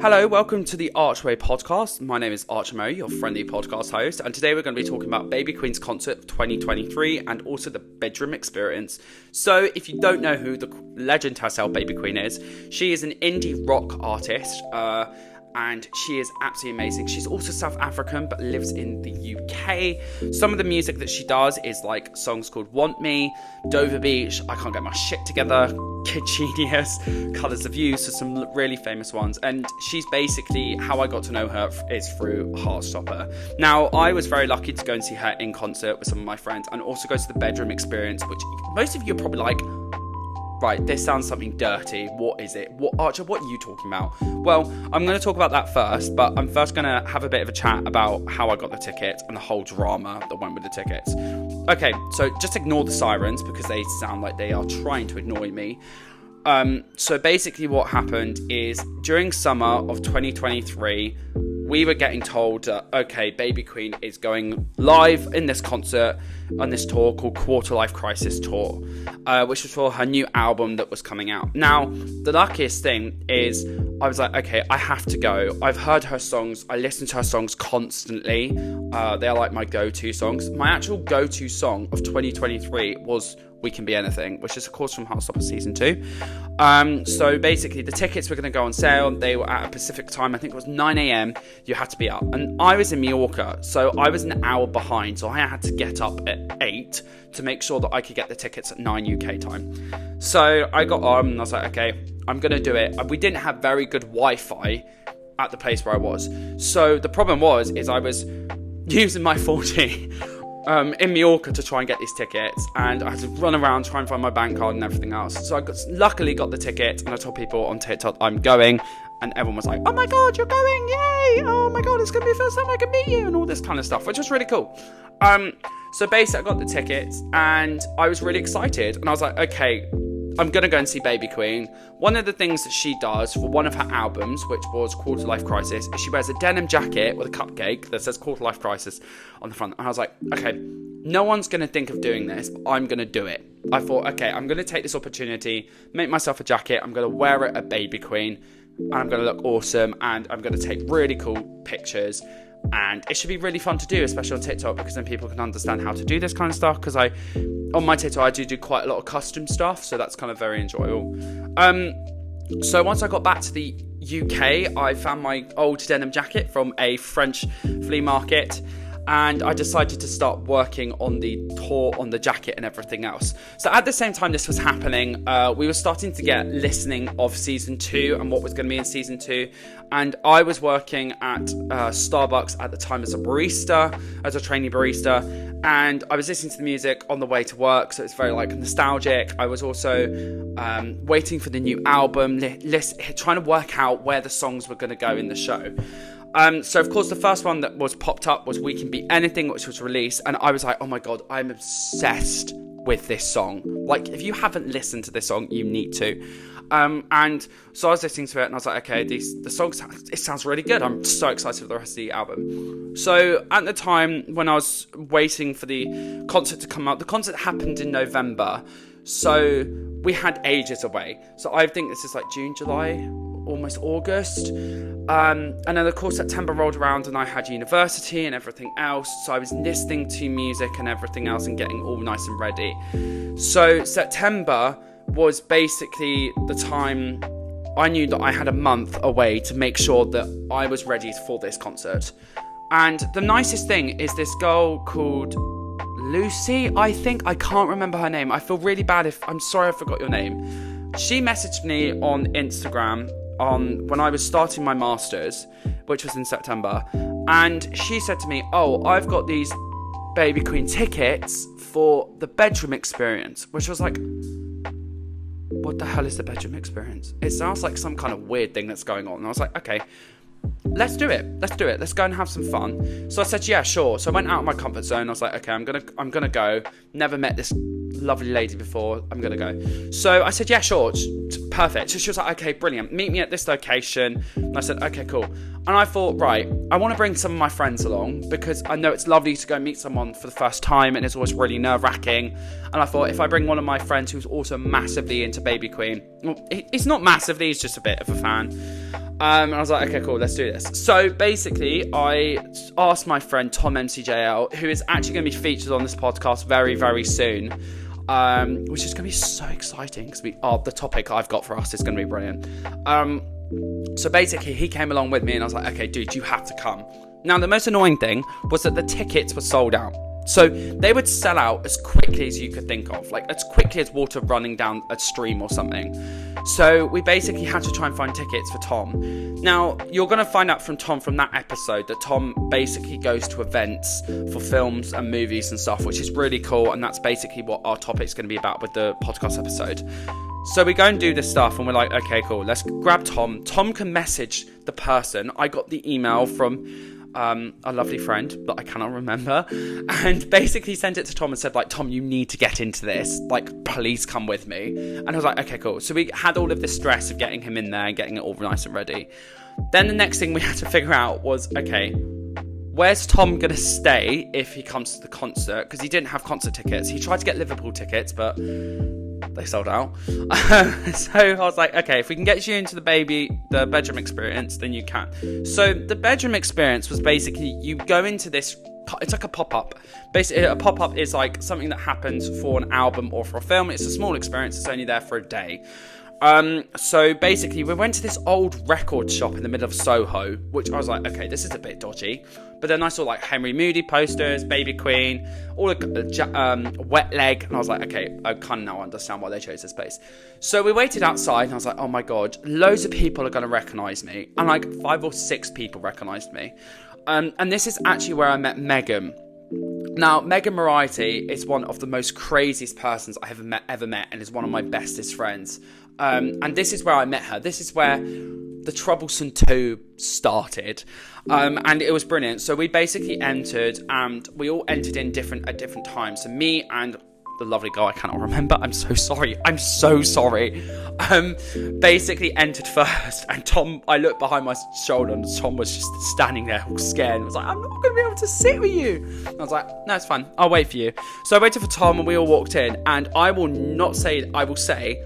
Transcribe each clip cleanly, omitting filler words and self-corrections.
Hello, welcome to the Archway podcast. My name is Archway, your friendly podcast host, and today we're going to be talking about Baby Queen's concert of 2023 and also the bedroom experience. So, if you don't know who the legend herself, Baby Queen, is, she is an indie rock artist, and she is absolutely amazing. She's also South African, but lives in the UK. Some of the music that she does is like songs called Want Me, Dover Beach, I Can't Get My Shit Together, Kid Genius, Colours of You, so some really famous ones. And she's basically, how I got to know her is through Heartstopper. Now, I was very lucky to go and see her in concert with some of my friends and also go to the bedroom experience, which most of you are probably like, right, this sounds something dirty. What is it? Archer, what are you talking about? Well, I'm going to talk about that first, but I'm first going to have a bit of a chat about how I got the tickets and the whole drama that went with the tickets. Okay, so just ignore the sirens because they sound like they are trying to annoy me. So basically what happened is during summer of 2023, we were getting told that, okay, Baby Queen is going live in this concert on this tour called Quarter Life Crisis Tour, which was for her new album that was coming out. Now, the luckiest thing is I was like, okay, I have to go. I've heard her songs. I listen to her songs constantly. They are like my go-to songs. My actual go-to song of 2023 was We Can Be Anything, which is of course from Heartstopper Season 2. So basically the tickets were going to go on sale. They were at a Pacific time. I think it was 9 a.m. You had to be up. And I was in Mallorca, so I was an hour behind. So I had to get up at 8 to make sure that I could get the tickets at 9 UK time. So I got on and I was like, okay, I'm going to do it. We didn't have very good Wi-Fi at the place where I was. So the problem was I was using my 4G in Mallorca to try and get these tickets, and I had to run around try and find my bank card and everything else. So I luckily got the ticket, and I told people on TikTok I'm going, and everyone was like, oh my god, you're going, yay, oh my god, it's gonna be the first time I can meet you, and all this kind of stuff, which was really cool. So basically I got the tickets and I was really excited, and I was like, okay, I'm going to go and see Baby Queen. One of the things that she does for one of her albums, which was Quarter Life Crisis, is she wears a denim jacket with a cupcake that says Quarter Life Crisis on the front. And I was like, okay, no one's going to think of doing this, but I'm going to do it. I thought, okay, I'm going to take this opportunity, make myself a jacket, I'm going to wear it at Baby Queen, and I'm going to look awesome, and I'm going to take really cool pictures. And it should be really fun to do, especially on TikTok, because then people can understand how to do this kind of stuff. Because on my TikTok, I do quite a lot of custom stuff, so that's kind of very enjoyable. So once I got back to the UK, I found my old denim jacket from a French flea market, and I decided to start working on the tour, on the jacket and everything else. So at the same time this was happening, we were starting to get listening of Season 2 and what was going to be in Season 2. And I was working at Starbucks at the time as a barista, as a trainee barista. And I was listening to the music on the way to work, so it's very like nostalgic. I was also waiting for the new album, trying to work out where the songs were going to go in the show. So of course the first one that was popped up was We Can Be Anything, which was released, and I was like, oh my god, I'm obsessed with this song. Like, if you haven't listened to this song, you need to. And so I was listening to it and I was like, okay, the song it sounds really good. I'm so excited for the rest of the album. So at the time when I was waiting for the concert to come out, the concert happened in November, so we had ages away. So I think this is like June, July, almost August. And then of course September rolled around and I had university and everything else, so I was listening to music and everything else and getting all nice and ready. So September was basically the time I knew that I had a month away to make sure that I was ready for this concert. And the nicest thing is this girl called Lucy, I think, I can't remember her name. I feel really bad I'm sorry I forgot your name. She messaged me on Instagram when I was starting my masters, which was in September, and she said to me, oh, I've got these Baby Queen tickets for the bedroom experience, which was like, what the hell is the bedroom experience? It sounds like some kind of weird thing that's going on. And I was like, okay, let's do it, let's go and have some fun. So I said, yeah, sure. So I went out of my comfort zone. I was like, okay, I'm gonna go. Never met this lovely lady before, I'm going to go. So I said, yeah, sure, perfect. So she was like, okay, brilliant. Meet me at this location. And I said, okay, cool. And I thought, right, I want to bring some of my friends along because I know it's lovely to go meet someone for the first time and it's always really nerve-wracking. And I thought if I bring one of my friends who's also massively into Baby Queen, well, he's not massively, he's just a bit of a fan. And I was like, okay, cool, let's do this. So basically, I asked my friend Tom MCJL, who is actually going to be featured on this podcast very, very soon, which is going to be so exciting because the topic I've got for us is going to be brilliant. So basically, he came along with me and I was like, okay, dude, you have to come. Now, the most annoying thing was that the tickets were sold out. So they would sell out as quickly as you could think of, like as quickly as water running down a stream or something. So we basically had to try and find tickets for Tom. Now, you're going to find out from Tom from that episode that Tom basically goes to events for films and movies and stuff, which is really cool. And that's basically what our topic's going to be about with the podcast episode. So we go and do this stuff and we're like, okay, cool, let's grab Tom. Tom can message the person. I got the email from a lovely friend that I cannot remember, and basically sent it to Tom and said, like, Tom, you need to get into this, like, please come with me. And I was like, okay, cool. So we had all of this stress of getting him in there and getting it all nice and ready. Then the next thing we had to figure out was, okay, where's Tom gonna stay if he comes to the concert? Because he didn't have concert tickets. He tried to get Liverpool tickets, but they sold out. So I was like, okay, if we can get you into the bedroom experience, then you can. So the bedroom experience was basically, you go into this, it's like a pop-up. Basically, a pop-up is like something that happens for an album or for a film. It's a small experience. It's only there for a day. So basically we went to this old record shop in the middle of Soho, which I was like, okay, this is a bit dodgy. But then I saw like Henry Moody posters, Baby Queen, all Wet Leg, and I was like, okay, I kind of now understand why they chose this place. So we waited outside and I was like, oh my god, loads of people are going to recognise me. And like 5 or 6 people recognised me. And this is actually where I met Megan. Now, Megan Moriarty is one of the most craziest persons I have ever met, and is one of my bestest friends. And this is where I met her. This is where the Troublesome 2 started. And it was brilliant. So we basically entered, and we all entered in at different times. So me and the lovely guy I cannot remember, I'm so sorry, basically entered first, and Tom, I looked behind my shoulder and Tom was just standing there all scared and was like, I'm not going to be able to sit with you. And I was like, no, it's fine, I'll wait for you. So I waited for Tom and we all walked in, and I will say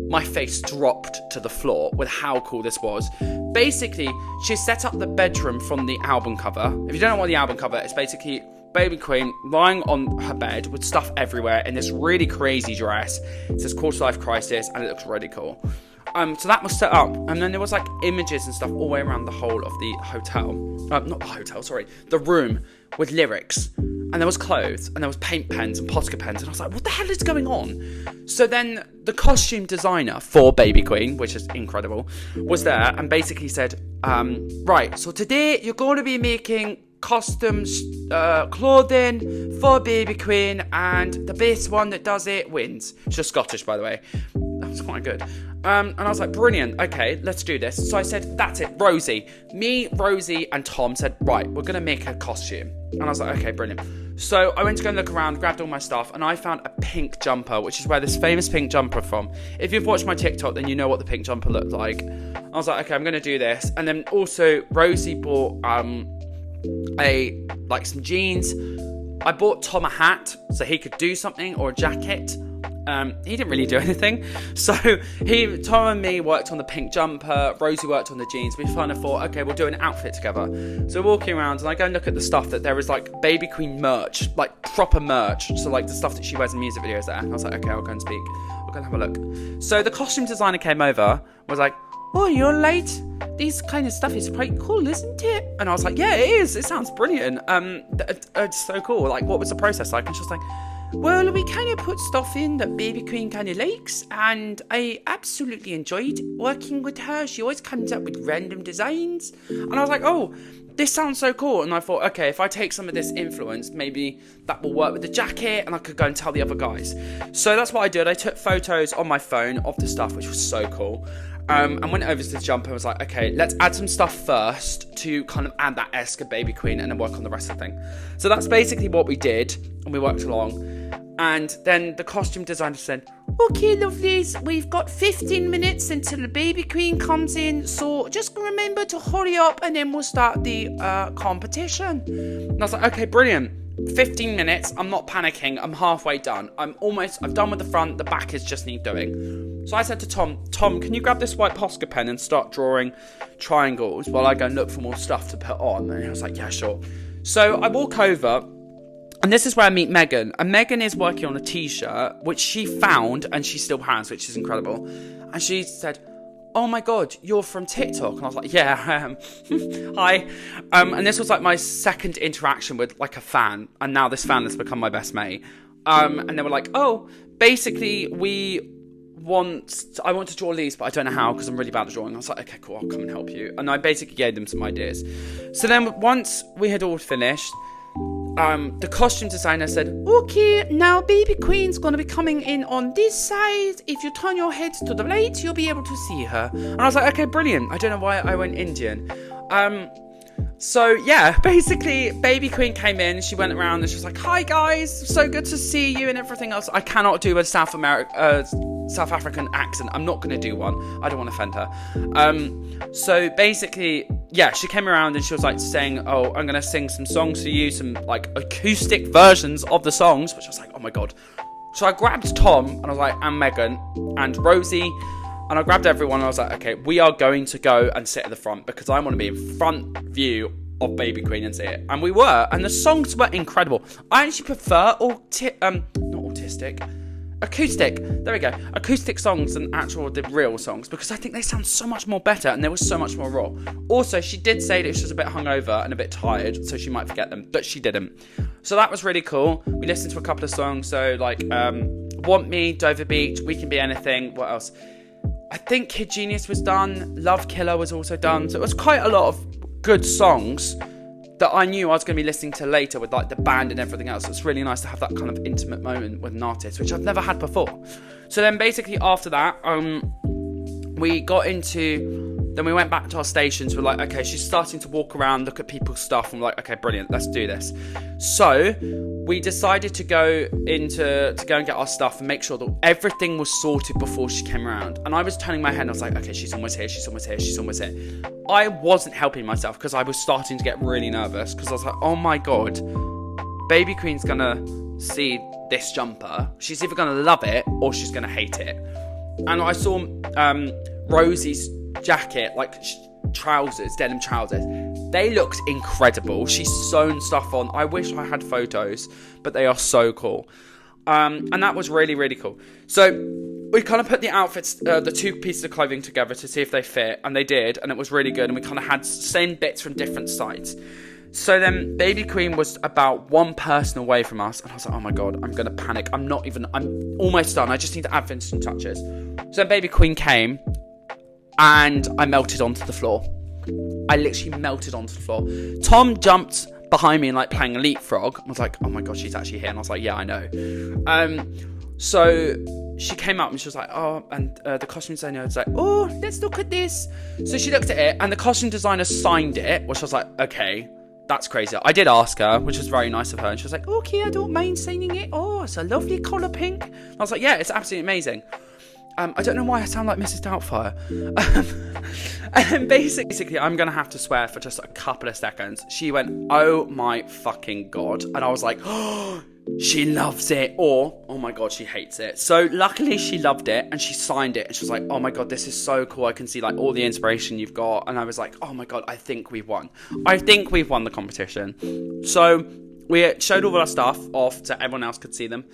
my face dropped to the floor with how cool this was. Basically, she set up the bedroom from the album cover. If you don't know what the album cover is, basically Baby Queen lying on her bed with stuff everywhere in this really crazy dress. It says Quarter Life Crisis, and it looks really cool. So that was set up, and then there was like images and stuff all the way around the whole of the hotel. The room with lyrics. And there was clothes, and there was paint pens and Posca pens, and I was like, what the hell is going on? So then the costume designer for Baby Queen, which is incredible, was there and basically said, right, so today you're going to be making costumes, clothing for Baby Queen, and the best one that does it wins. She's Scottish, by the way. That was quite good. And I was like, brilliant, okay, let's do this. So I said, that's it, Rosie. Me, Rosie, and Tom said, right, we're going to make a costume. And I was like, okay, brilliant. So I went to go and look around, grabbed all my stuff, and I found a pink jumper, which is where this famous pink jumper from. If you've watched my TikTok, then you know what the pink jumper looked like. I was like, okay, I'm going to do this. And then also, Rosie bought some jeans. I bought Tom a hat so he could do something, or a jacket. He didn't really do anything. So Tom and me worked on the pink jumper, Rosie worked on the jeans. We kind of thought, okay, we'll do an outfit together. So walking around, and I go and look at the stuff that there was like Baby Queen merch, like proper merch. So like the stuff that she wears in music videos there. And I was like, okay, I'll go and speak. We'll go and have a look. So the costume designer came over, was like, oh, you're late? This kind of stuff is quite cool, isn't it? And I was like, yeah, it is. It sounds brilliant. It's so cool. Like, what was the process like? And she was like, well, we kind of put stuff in that Baby Queen kind of likes, and I absolutely enjoyed working with her. She always comes up with random designs. And I was like, oh, this sounds so cool. And I thought, okay, if I take some of this influence, maybe that will work with the jacket, and I could go and tell the other guys. So that's what I did. I took photos on my phone of the stuff, which was so cool. And went over to the jumper and was like, okay, let's add some stuff first to kind of add that esque of Baby Queen, and then work on the rest of the thing. So that's basically what we did, and we worked along. And then the costume designer said, okay, lovelies, we've got 15 minutes until the baby queen comes in, so just remember to hurry up and then we'll start the competition. And I was like, okay, brilliant. 15 minutes, I'm not panicking, I'm halfway done. I'm done with the front, the back is just need doing. So I said to Tom, can you grab this white Posca pen and start drawing triangles while I go and look for more stuff to put on? And he was like, yeah, sure. So I walk over, and this is where I meet Megan. And Megan is working on a t-shirt, which she found and she still has, which is incredible. And she said, oh my God, you're from TikTok. And I was like, yeah, I am. Hi. And this was like my second interaction with like a fan. And now this fan has become my best mate. And they were like, oh, basically I want to draw leaves, but I don't know how because I'm really bad at drawing. I was like, okay, cool, I'll come and help you. And I basically gave them some ideas. So then once we had all finished, the costume designer said, okay, now baby queen's gonna be coming in on this side. If you turn your head to the right, you'll be able to see her. And I was like, okay, brilliant. I don't know why I went Indian. So yeah, basically baby queen came in, she went around and she was like, hi guys, so good to see you and everything else. I cannot do a South African accent. I'm not going to do one. I don't want to offend her. So basically, yeah, she came around and she was like saying, oh, I'm going to sing some songs for you, some like acoustic versions of the songs, which I was like, oh my God. So I grabbed Tom and I was like, and Megan and Rosie, and I grabbed everyone and I was like, okay, we are going to go and sit at the front because I want to be in front view of Baby Queen and see it. And we were, and the songs were incredible. I actually prefer acoustic, there we go, acoustic songs than the real songs, because I think they sound so much more better and they were so much more raw. Also, she did say that she was a bit hungover and a bit tired, so she might forget them, but she didn't. So that was really cool. We listened to a couple of songs, so like Want Me, Dover Beach, We Can Be Anything, what else? I think Kid Genius was done, Love Killer was also done, so it was quite a lot of good songs that I knew I was going to be listening to later with like the band and everything else. It's really nice to have that kind of intimate moment with an artist, which I've never had before. So then basically after that, then we went back to our stations. We're like, okay, she's starting to walk around, look at people's stuff. And we're like, okay, brilliant, let's do this. So we decided to go and get our stuff and make sure that everything was sorted before she came around. And I was turning my head and I was like, okay, she's almost here. I wasn't helping myself because I was starting to get really nervous because I was like, oh my God, Baby Queen's gonna see this jumper. She's either gonna love it or she's gonna hate it. And I saw Rosie's jacket, like trousers, denim trousers. They looked incredible. She's sewn stuff on. I wish I had photos, but they are so cool. And that was really, really cool. So we kind of put the outfits, the two pieces of clothing together to see if they fit, and they did, and it was really good. And we kind of had same bits from different sides. So then Baby Queen was about one person away from us, and I was like, oh my God, I'm gonna panic. I'm almost done. I just need to add finishing touches. So then Baby Queen came, and I melted onto the floor. I literally melted onto the floor. Tom jumped behind me and like playing a leapfrog. I was like, oh my God, she's actually here. And I was like, yeah, I know. So she came up and she was like, oh, and the costume designer was like, oh, let's look at this. So she looked at it and the costume designer signed it, which I was like, okay, that's crazy. I did ask her, which was very nice of her. And she was like, okay, I don't mind signing it. Oh, it's a lovely colour pink. I was like, yeah, it's absolutely amazing. I don't know why I sound like Mrs. Doubtfire. And basically, I'm going to have to swear for just a couple of seconds. She went, oh my fucking God. And I was like, oh, she loves it. Or, oh my God, she hates it. So luckily she loved it and she signed it. And she was like, oh my God, this is so cool. I can see like all the inspiration you've got. And I was like, oh my God, I think we've won. I think we've won the competition. So we showed all of our stuff off so everyone else could see them.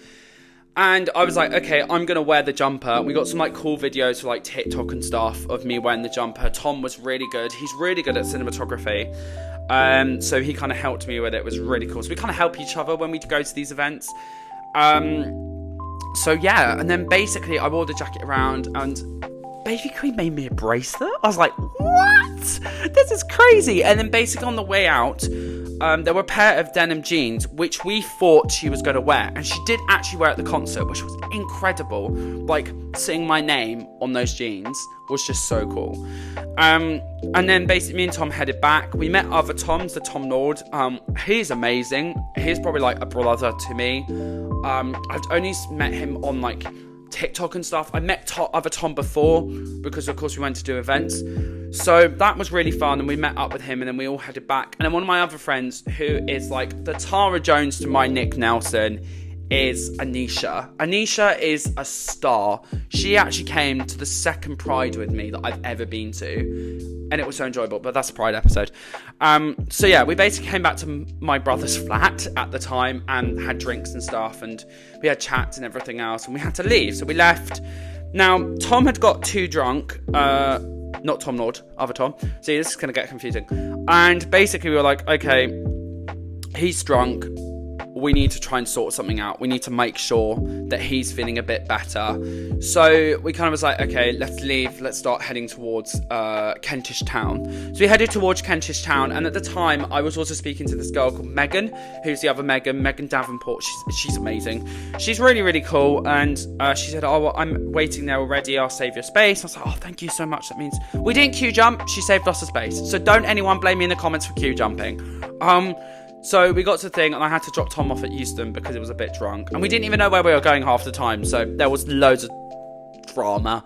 And I was like, okay, I'm going to wear the jumper. We got some like cool videos for like TikTok and stuff of me wearing the jumper. Tom was really good. He's really good at cinematography. So he kind of helped me with it. It was really cool. So we kind of help each other when we go to these events. So yeah, and then basically I wore the jacket around and Baby Queen made me a bracelet. I was like, what? This is crazy. And then basically on the way out, there were a pair of denim jeans, which we thought she was going to wear. And she did actually wear at the concert, which was incredible. Like, seeing my name on those jeans was just so cool. And then basically me and Tom headed back. We met other Toms, the Tom Nord. He's amazing. He's probably like a brother to me. I've only met him on like TikTok and stuff. I met other Tom before because of course we went to do events, so that was really fun, and we met up with him, and then we all headed back. And then one of my other friends, who is like the Tara Jones to my Nick Nelson, is Anisha. Anisha is a star. She actually came to the second Pride with me that I've ever been to, and it was so enjoyable. But that's a Pride episode. So yeah, we basically came back to my brother's flat at the time and had drinks and stuff, and we had chats and everything else, and we had to leave, so we left. Now Tom had got too drunk, not Tom Lord, other Tom. See, this is gonna get confusing. And basically we were like, okay, he's drunk, we need to try and sort something out. We need to make sure that he's feeling a bit better. So we kind of was like, okay, let's leave. Let's start heading towards Kentish Town. So we headed towards Kentish Town. And at the time, I was also speaking to this girl called Megan, who's the other Megan Davenport. She's amazing. She's really, really cool. And she said, oh, well, I'm waiting there already. I'll save your space. I was like, oh, thank you so much. That means we didn't queue jump. She saved us a space. So don't anyone blame me in the comments for queue jumping. So we got to the thing, and I had to drop Tom off at Euston because it was a bit drunk. And we didn't even know where we were going half the time, so there was loads of drama.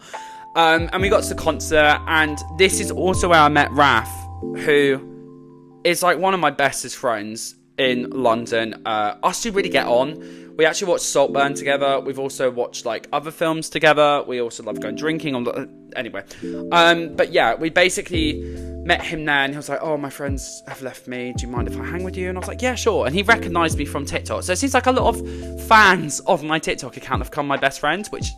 And we got to the concert, and this is also where I met Raf, who is like one of my bestest friends in London. Us two really get on. We actually watched Saltburn together. We've also watched like other films together. We also love going drinking. Anyway. But yeah, we basically met him there, and he was like, oh, my friends have left me, do you mind if I hang with you? And I was like, yeah, sure. And he recognised me from TikTok, so it seems like a lot of fans of my TikTok account have become my best friends, which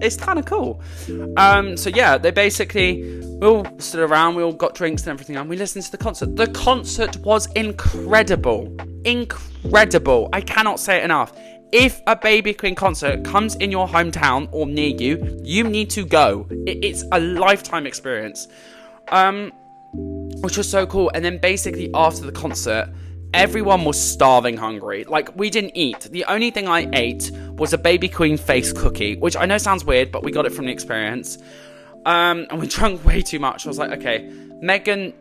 is kind of cool. So yeah, they basically, we all stood around, we all got drinks and everything, and we listened to the concert. The concert was incredible. I cannot say it enough. If a Baby Queen concert comes in your hometown or near you, you need to go. It's a lifetime experience. Which was so cool. And then basically after the concert, everyone was starving hungry. Like, we didn't eat. The only thing I ate was a Baby Queen face cookie, which I know sounds weird, but we got it from the experience. And we drank way too much. I was like, okay, Megan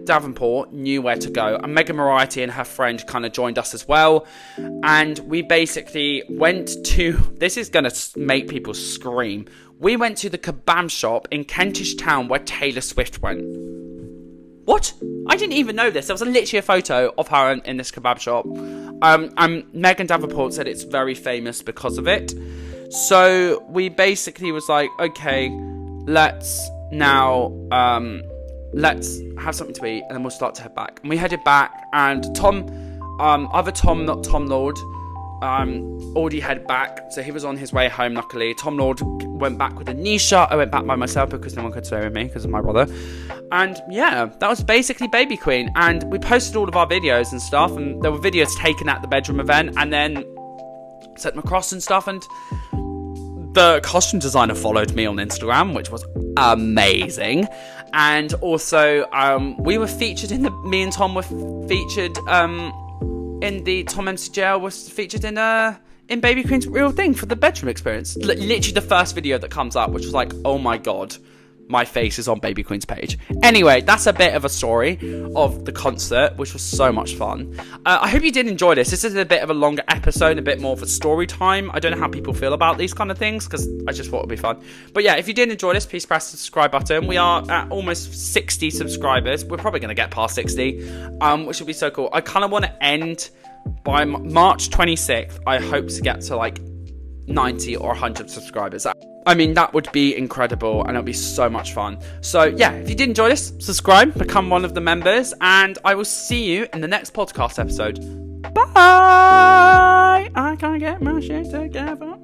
Davenport knew where to go, and Megan Moriarty and her friend kind of joined us as well. And we basically went to, this is going to make people scream, we went to the kebab shop in Kentish Town where Taylor Swift went. What? I didn't even know this. There was literally a photo of her in this kebab shop. And Megan Davenport said it's very famous because of it. So we basically was like, okay, let's have something to eat, and then we'll start to head back. And we headed back, and Tom, other Tom, not Tom Lord, already headed back, so he was on his way home, luckily. Tom Lord went back with Anisha. I went back by myself because no one could stay with me because of my brother. And yeah, that was basically Baby Queen. And we posted all of our videos and stuff, and there were videos taken at the bedroom event, and then sent them across and stuff. And the costume designer followed me on Instagram, which was amazing. And also, we were featured me and Tom were featured in the Tom MCJL was featured in Baby Queen's Real Thing for the bedroom experience. Literally the first video that comes up, which was like, oh my god, my face is on Baby Queen's page. Anyway, that's a bit of a story of the concert, which was so much fun. I hope you did enjoy this. This is a bit of a longer episode, a bit more of a story time. I don't know how people feel about these kind of things, because I just thought it would be fun. But yeah, if you did enjoy this, please press the subscribe button. We are at almost 60 subscribers. We're probably going to get past 60, which would be so cool. I kind of want to end by March 26th. I hope to get to like 90 or 100 subscribers. I mean, that would be incredible, and it'll be so much fun. So yeah, if you did enjoy this, subscribe, become one of the members, and I will see you in the next podcast episode. Bye! I can't get my shit together.